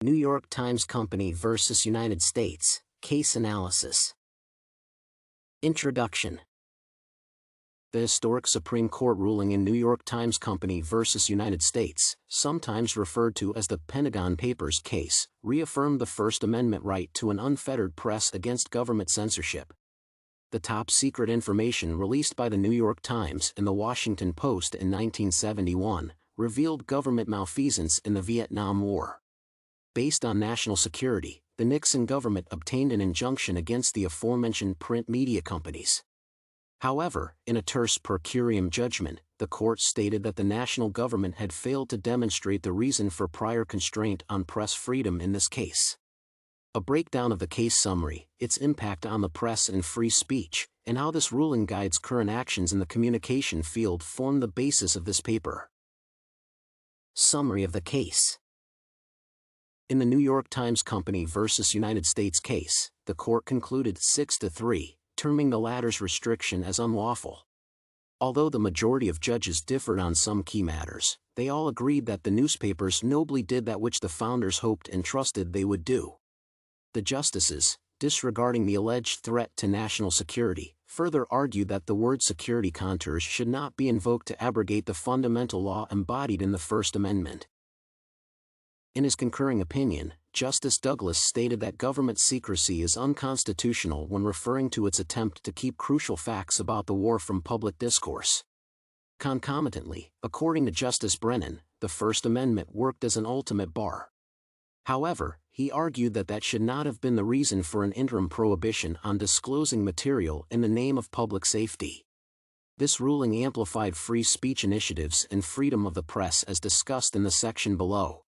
New York Times Company versus United States, Case Analysis. Introduction. The historic Supreme Court ruling in New York Times Company versus United States, sometimes referred to as the Pentagon Papers case, reaffirmed the First Amendment right to an unfettered press against government censorship. The top-secret information released by the New York Times and the Washington Post in 1971 revealed government malfeasance in the Vietnam War. Based on national security, the Nixon government obtained an injunction against the aforementioned print media companies. However, in a terse per curiam judgment, the court stated that the national government had failed to demonstrate the reason for prior constraint on press freedom in this case. A breakdown of the case summary, its impact on the press and free speech, and how this ruling guides current actions in the communication field form the basis of this paper. Summary of the case. In the New York Times Company versus United States case, the court concluded 6-3, terming the latter's restriction as unlawful. Although the majority of judges differed on some key matters, they all agreed that the newspapers nobly did that which the founders hoped and trusted they would do. The justices, disregarding the alleged threat to national security, further argued that the word security contours should not be invoked to abrogate the fundamental law embodied in the First Amendment. In his concurring opinion, Justice Douglas stated that government secrecy is unconstitutional when referring to its attempt to keep crucial facts about the war from public discourse. Concomitantly, according to Justice Brennan, the First Amendment worked as an ultimate bar. However, he argued that that should not have been the reason for an interim prohibition on disclosing material in the name of public safety. This ruling amplified free speech initiatives and freedom of the press as discussed in the section below.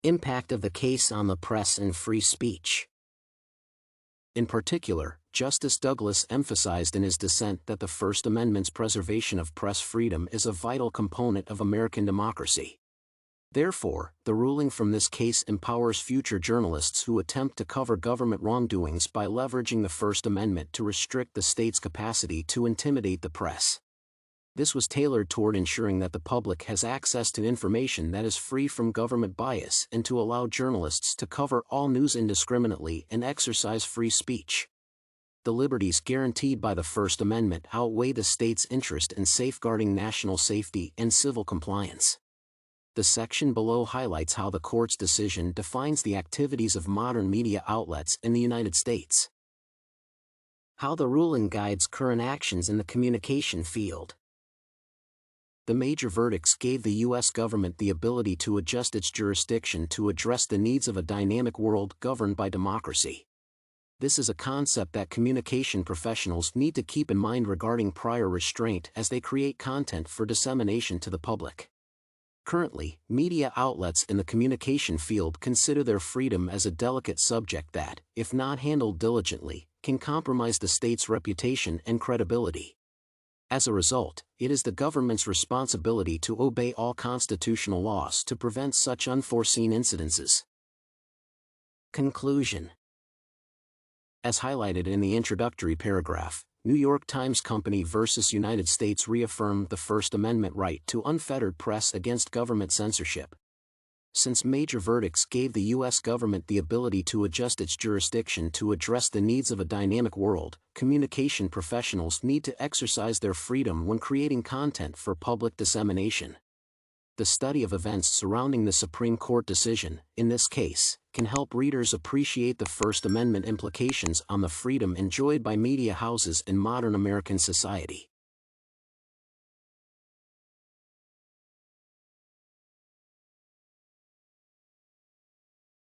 Impact of the case on the press and free speech. In particular, Justice Douglas emphasized in his dissent that the First Amendment's preservation of press freedom is a vital component of American democracy. Therefore, the ruling from this case empowers future journalists who attempt to cover government wrongdoings by leveraging the First Amendment to restrict the state's capacity to intimidate the press. This was tailored toward ensuring that the public has access to information that is free from government bias and to allow journalists to cover all news indiscriminately and exercise free speech. The liberties guaranteed by the First Amendment outweigh the state's interest in safeguarding national safety and civil compliance. The section below highlights how the court's decision defines the activities of modern media outlets in the United States. How the ruling guides current actions in the communication field. The major verdicts gave the U.S. government the ability to adjust its jurisdiction to address the needs of a dynamic world governed by democracy. This is a concept that communication professionals need to keep in mind regarding prior restraint as they create content for dissemination to the public. Currently, media outlets in the communication field consider their freedom as a delicate subject that, if not handled diligently, can compromise the state's reputation and credibility. As a result, it is the government's responsibility to obey all constitutional laws to prevent such unforeseen incidences. Conclusion. As highlighted in the introductory paragraph, New York Times Company versus United States reaffirmed the First Amendment right to unfettered press against government censorship. Since major verdicts gave the U.S. government the ability to adjust its jurisdiction to address the needs of a dynamic world, communication professionals need to exercise their freedom when creating content for public dissemination. The study of events surrounding the Supreme Court decision, in this case, can help readers appreciate the First Amendment implications on the freedom enjoyed by media houses in modern American society.